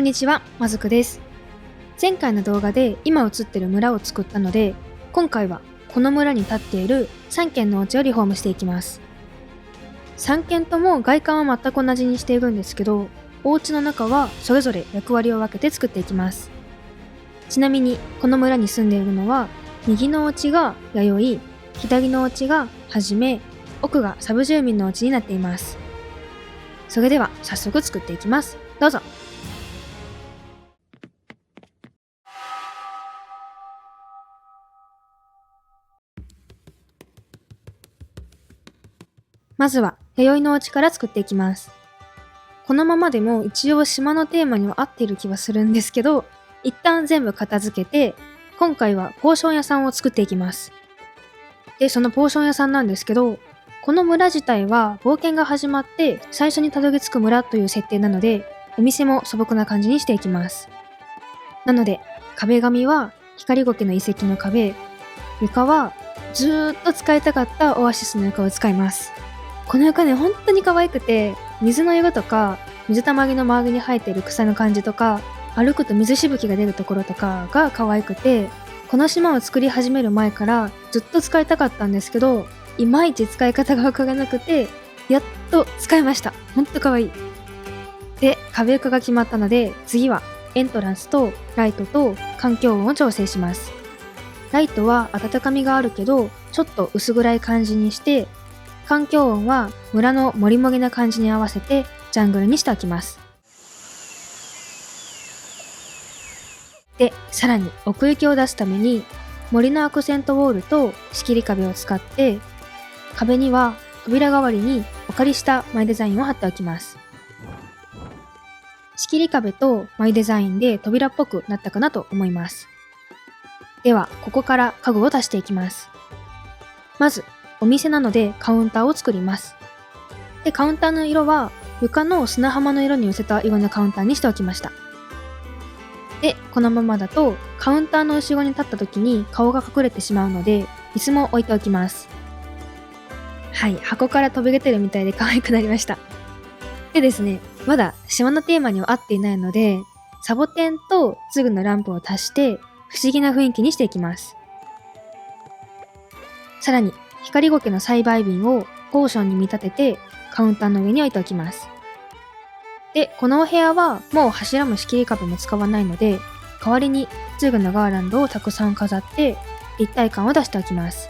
んにちは、まずくです。前回の動画で今映ってる村を作ったので、今回はこの村に建っている3軒のお家をリフォームしていきます。3軒とも外観は全く同じにしているんですけど、お家の中はそれぞれ役割を分けて作っていきます。ちなみにこの村に住んでいるのは、右のお家が弥生、左のお家がはじめ、奥がサブ住民のお家になっています。それでは早速作っていきます。どうぞ。まずは弥生のお家から作っていきます。このままでも一応島のテーマには合っている気はするんですけど、一旦全部片付けて、今回はポーション屋さんを作っていきます。で、そのポーション屋さんなんですけど、この村自体は冒険が始まって最初にたどり着く村という設定なので、お店も素朴な感じにしていきます。なので、壁紙は光苔の遺跡の壁、床はずーっと使いたかったオアシスの床を使います。この床ね、本当に可愛くて、水の色とか、水たまりの周りに生えている草の感じとか、歩くと水しぶきが出るところとかが可愛くて、この島を作り始める前からずっと使いたかったんですけど、いまいち使い方がわからなくて、やっと使いました。ほんと可愛い。で、壁床が決まったので、次はエントランスとライトと環境音を調整します。ライトは温かみがあるけど、ちょっと薄暗い感じにして、環境音は村のモリモリな感じに合わせてジャングルにしておきます。で、さらに奥行きを出すために森のアクセントウォールと仕切り壁を使って、壁には扉代わりにお借りしたマイデザインを貼っておきます。仕切り壁とマイデザインで扉っぽくなったかなと思います。では、ここから家具を足していきます。まず、お店なのでカウンターを作ります。で、カウンターの色は床の砂浜の色に寄せた色のカウンターにしておきました。で、このままだとカウンターの後ろに立った時に顔が隠れてしまうので、椅子も置いておきます。はい、箱から飛び出てるみたいで可愛くなりました。でですね、まだ島のテーマには合っていないので、サボテンとツルのランプを足して不思議な雰囲気にしていきます。さらに、光苔の栽培瓶をポーションに見立ててカウンターの上に置いておきます。で、このお部屋はもう柱も仕切り壁も使わないので、代わりにツルのガーランドをたくさん飾って立体感を出しておきます。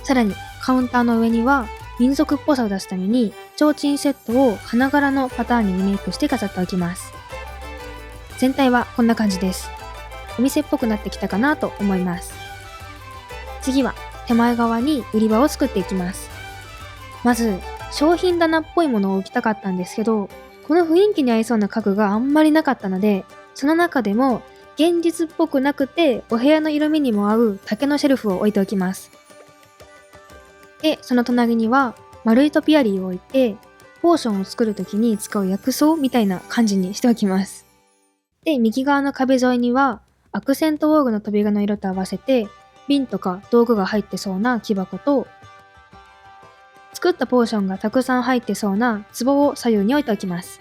さらにカウンターの上には民族っぽさを出すために提灯セットを花柄のパターンにリメイクして飾っておきます。全体はこんな感じです。お店っぽくなってきたかなと思います。次は手前側に売り場を作っていきます。まず商品棚っぽいものを置きたかったんですけど、この雰囲気に合いそうな家具があんまりなかったので、その中でも現実っぽくなくてお部屋の色味にも合う竹のシェルフを置いておきます。で、その隣には丸いトピアリーを置いて、ポーションを作るときに使う薬草みたいな感じにしておきます。で、右側の壁沿いにはアクセントウォールの扉の色と合わせて瓶とか道具が入ってそうな木箱と、作ったポーションがたくさん入ってそうな壺を左右に置いておきます。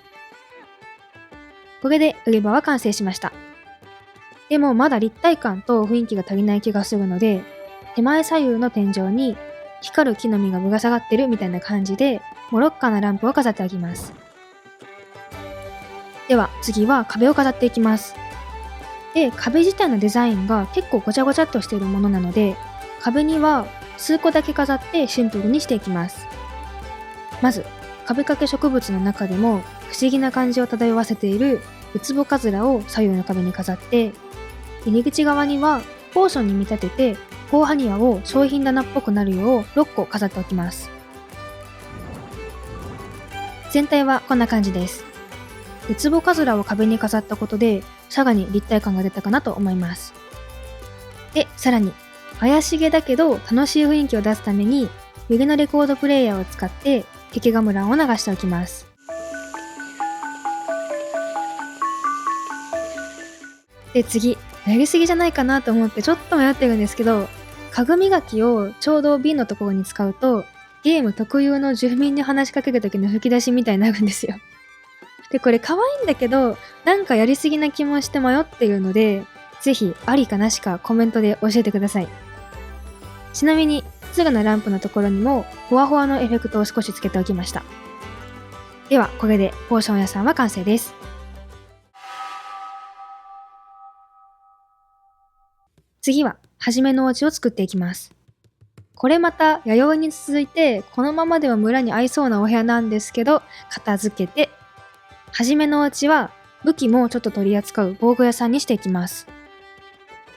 これで売り場は完成しました。でもまだ立体感と雰囲気が足りない気がするので、手前左右の天井に光る木の実がぶら下がってるみたいな感じでモロッカーなランプを飾っておきます。では次は壁を飾っていきます。で、壁自体のデザインが結構ごちゃごちゃっとしているものなので、壁には数個だけ飾ってシンプルにしていきます。まず、壁掛け植物の中でも不思議な感じを漂わせているウツボカズラを左右の壁に飾って、入り口側にはポーションに見立ててコウハニワを商品棚っぽくなるよう6個飾っておきます。全体はこんな感じです。ウツボカズラを壁に飾ったことで、さらに立体感が出たかなと思います。で、さらに、怪しげだけど楽しい雰囲気を出すために、指のレコードプレイヤーを使って敵ガムランを流しておきます。で、次、やりすぎじゃないかなと思ってちょっと迷ってるんですけど、家具磨きをちょうど瓶のところに使うと、ゲーム特有の住民に話しかける時の吹き出しみたいになるんですよ。で、これ可愛いんだけど、なんかやりすぎな気もして迷っているので、ぜひありかなしかコメントで教えてください。ちなみに、すぐのランプのところにも、ほわほわのエフェクトを少しつけておきました。では、これでポーション屋さんは完成です。次は、はじめのお家を作っていきます。これまた、弥生に続いて、このままでは村に合いそうなお部屋なんですけど、片付けて、はじめのお家は、武器もちょっと取り扱う防具屋さんにしていきます。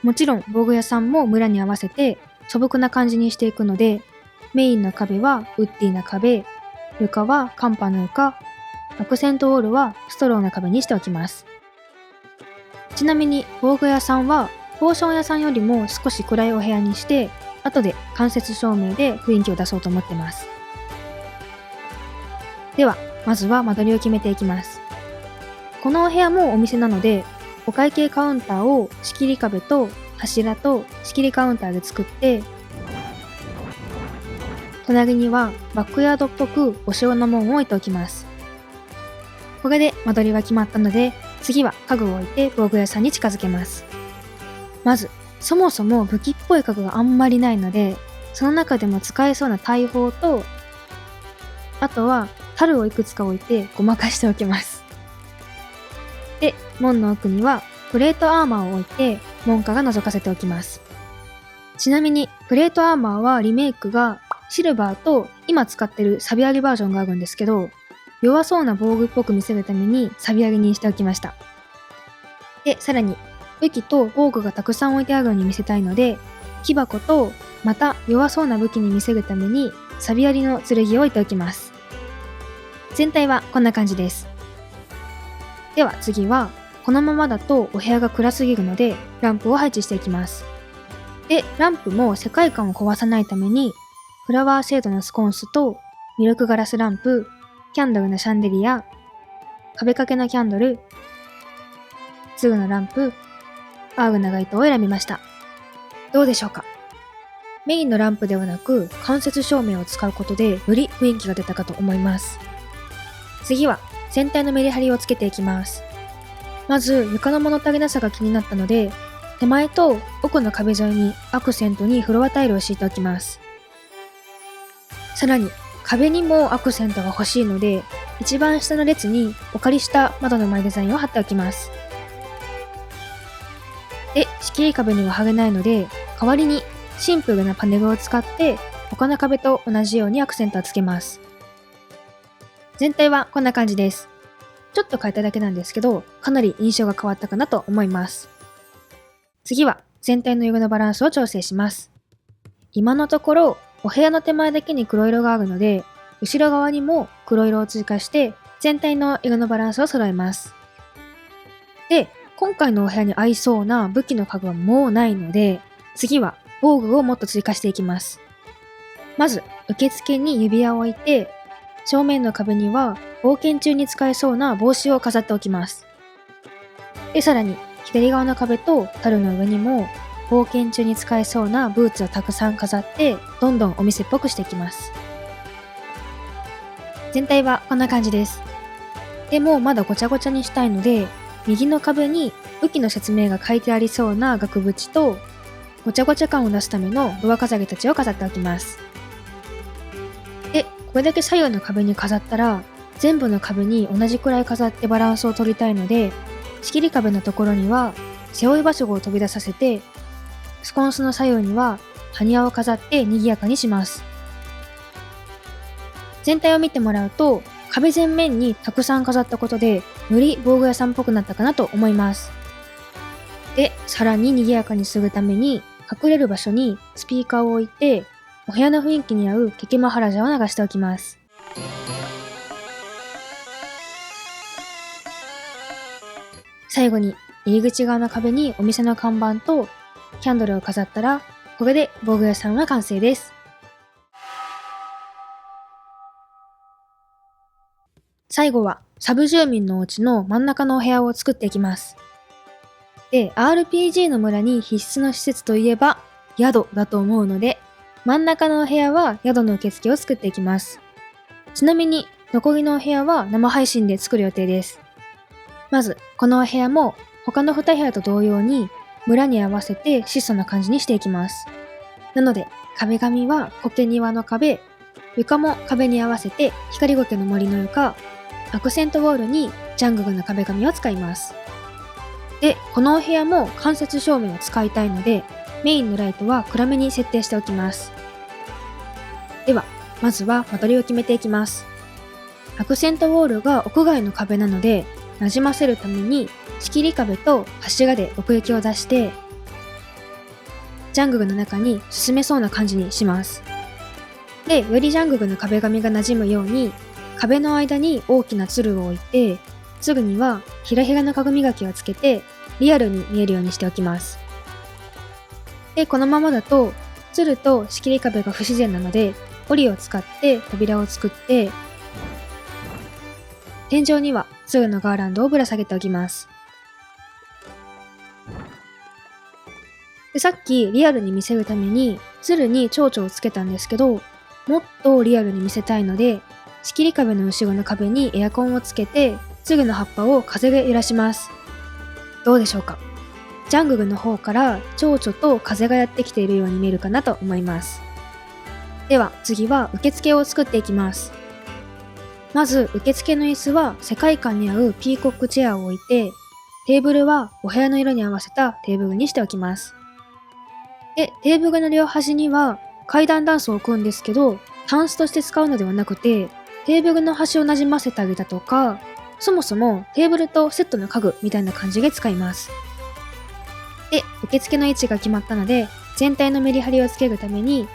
もちろん、防具屋さんも村に合わせて、素朴な感じにしていくので、メインの壁はウッディな壁、床はカンパの床、アクセントウォールはストローな壁にしておきます。ちなみに防具屋さんはポーション屋さんよりも少し暗いお部屋にして、後で間接照明で雰囲気を出そうと思ってます。では、まずは間取りを決めていきます。このお部屋もお店なので、お会計カウンターを仕切り壁と柱と仕切りカウンターで作って、隣にはバックヤードっぽくお城の門を置いておきます。これで間取りは決まったので、次は家具を置いて防具屋さんに近づけます。まず、そもそも武器っぽい家具があんまりないので、その中でも使えそうな大砲と、あとは樽をいくつか置いてごまかしておきます。で、門の奥にはプレートアーマーを置いて門下が覗かせておきます。ちなみにプレートアーマーはリメイクがシルバーと今使ってるサビ上げバージョンがあるんですけど、弱そうな防具っぽく見せるためにサビ上げにしておきました。で、さらに武器と防具がたくさん置いてあるように見せたいので、木箱とまた弱そうな武器に見せるためにサビありの剣を置いておきます。全体はこんな感じです。では次は、このままだとお部屋が暗すぎるのでランプを配置していきます。で、ランプも世界観を壊さないために、フラワーシェードのスコンスとミルクガラスランプ、キャンドルのシャンデリア、壁掛けのキャンドル、ツグのランプ、アーグナガイトを選びました。どうでしょうか？メインのランプではなく間接照明を使うことでより雰囲気が出たかと思います。次は全体のメリハリをつけていきます。まず床の物足りなさが気になったので、手前と奥の壁沿いにアクセントにフロアタイルを敷いておきます。さらに壁にもアクセントが欲しいので、一番下の列にお借りした窓の前デザインを貼っておきます。で、仕切り壁には貼れないので、代わりにシンプルなパネルを使って他の壁と同じようにアクセントをつけます。全体はこんな感じです。ちょっと変えただけなんですけど、かなり印象が変わったかなと思います。次は全体の色のバランスを調整します。今のところお部屋の手前だけに黒色があるので、後ろ側にも黒色を追加して全体の色のバランスを揃えます。で、今回のお部屋に合いそうな武器の家具はもうないので、次は防具をもっと追加していきます。まず受付に指輪を置いて、正面の壁には冒険中に使えそうな帽子を飾っておきます。で、さらに左側の壁と樽の上にも冒険中に使えそうなブーツをたくさん飾って、どんどんお店っぽくしていきます。全体はこんな感じです。でもまだごちゃごちゃにしたいので、右の壁に武器の説明が書いてありそうな額縁と、ごちゃごちゃ感を出すためのドア飾りたちを飾っておきます。で、これだけ左右の壁に飾ったら、全部の壁に同じくらい飾ってバランスを取りたいので、仕切り壁のところには背負い場所を飛び出させて、スコンスの左右には埴輪を飾って賑やかにします。全体を見てもらうと、壁全面にたくさん飾ったことで、より防具屋さんっぽくなったかなと思います。で、さらに賑やかにするために、隠れる場所にスピーカーを置いて、お部屋の雰囲気に合うケケマハラジャを流しておきます。最後に入り口側の壁にお店の看板とキャンドルを飾ったら、これで防具屋さんは完成です。最後はサブ住民のお家の真ん中のお部屋を作っていきます。で、RPG の村に必須の施設といえば宿だと思うので、真ん中のお部屋は宿の受付を作っていきます。ちなみに残りのお部屋は生配信で作る予定です。まずこのお部屋も他の2部屋と同様に村に合わせて質素な感じにしていきます。なので壁紙は苔庭の壁、床も壁に合わせて光苔の森の床、アクセントウォールにジャングルの壁紙を使います。で、このお部屋も間接照明を使いたいのでメインのライトは暗めに設定しておきます。では、まずは間取りを決めていきます。アクセントウォールが屋外の壁なので馴染ませるために仕切り壁と柱で奥行きを出してジャングルの中に進めそうな感じにします。で、よりジャングルの壁紙が馴染むように壁の間に大きなツルを置いて、ツルにはひらひらの鏡垣をつけてリアルに見えるようにしておきます。で、このままだとツルと仕切り壁が不自然なので檻を使って扉を作って天井にはツルのガーランドをぶら下げておきます。で、さっきリアルに見せるためにツルに蝶々をつけたんですけど、もっとリアルに見せたいので仕切り壁の後ろの壁にエアコンをつけてツルの葉っぱを風で揺らします。どうでしょうか？ジャングルの方から蝶々と風がやってきているように見えるかなと思います。では次は受付を作っていきます。まず受付の椅子は世界観に合うピーコックチェアを置いて、テーブルはお部屋の色に合わせたテーブルにしておきます。で、テーブルの両端には階段ダンスを置くんですけど、タンスとして使うのではなくて、テーブルの端を馴染ませたりだとか、そもそもテーブルとセットの家具みたいな感じで使います。で、受付の位置が決まったので、全体のメリハリをつけるために、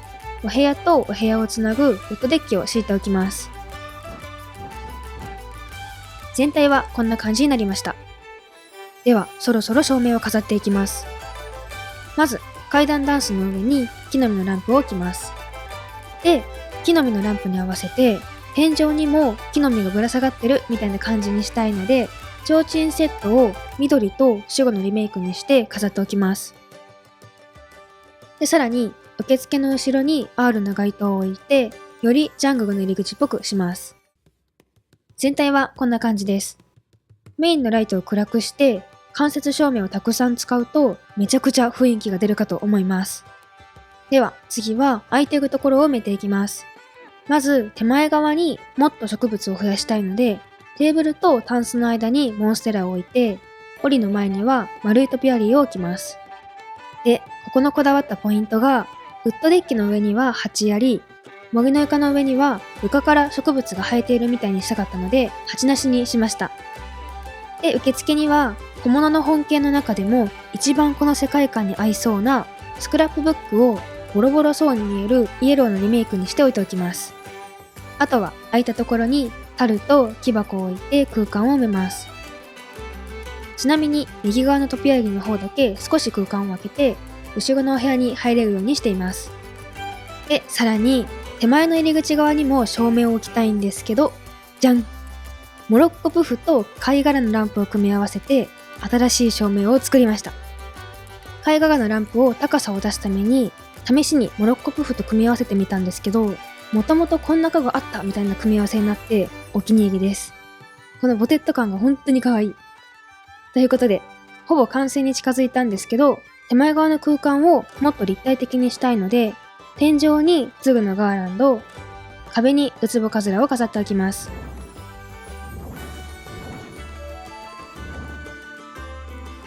お部屋とお部屋をつなぐウッドデッキを敷いておきます。全体はこんな感じになりました。では、そろそろ照明を飾っていきます。まず、階段ダンスの上に木の実のランプを置きます。で、木の実のランプに合わせて、天井にも木の実がぶら下がってるみたいな感じにしたいので、提灯セットを緑と白のリメイクにして飾っておきます。で、さらに受付の後ろに R の街灯を置いて、よりジャングルの入り口っぽくします。全体はこんな感じです。メインのライトを暗くして間接照明をたくさん使うとめちゃくちゃ雰囲気が出るかと思います。では次は空いているところを埋めていきます。まず手前側にもっと植物を増やしたいので、テーブルとタンスの間にモンステラを置いて、檻の前には丸いトピアリーを置きます。で、ここのこだわったポイントが、ウッドデッキの上には鉢やり、森の床の上には床から植物が生えているみたいにしたかったので、鉢なしにしました。で、受付には小物の本系の中でも一番この世界観に合いそうなスクラップブックをボロボロそうに見えるイエローのリメイクにしておいておきます。あとは空いたところに樽と木箱を置いて空間を埋めます。ちなみに右側のトピアリーの方だけ少し空間を空けて後ろのお部屋に入れるようにしています。で、さらに手前の入り口側にも照明を置きたいんですけど、じゃん！モロッコプフと貝殻のランプを組み合わせて新しい照明を作りました。貝殻のランプを高さを出すために試しにモロッコプフと組み合わせてみたんですけど、もともとこんな家具あったみたいな組み合わせになってお気に入りです。このボテット感が本当に可愛い。ということで、ほぼ完成に近づいたんですけど、手前側の空間をもっと立体的にしたいので、天井にツルのガーランド、壁にウツボカズラを飾っておきます。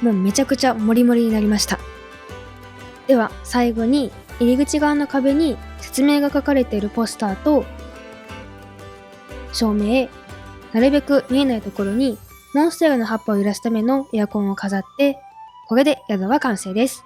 もうめちゃくちゃモリモリになりました。では最後に入り口側の壁に説明が書かれているポスターと照明、なるべく見えないところにモンステラの葉っぱを揺らすためのエアコンを飾って、これで宿は完成です。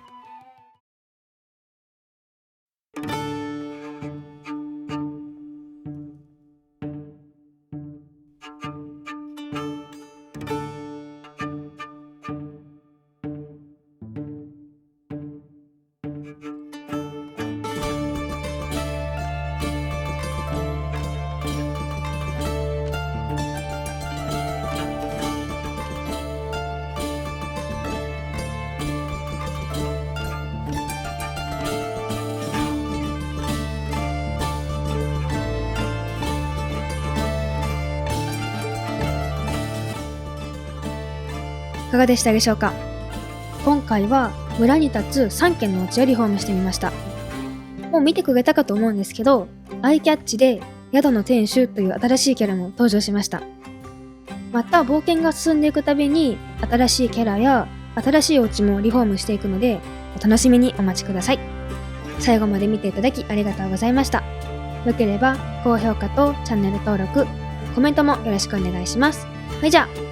いかがでしたでしょうか。今回は村に立つ3軒のお家をリフォームしてみました。もう見てくれたかと思うんですけど、アイキャッチで宿の店主という新しいキャラも登場しました。また冒険が進んでいくたびに新しいキャラや新しいお家もリフォームしていくので、お楽しみにお待ちください。最後まで見ていただきありがとうございました。よければ高評価とチャンネル登録、コメントもよろしくお願いします。それじゃあ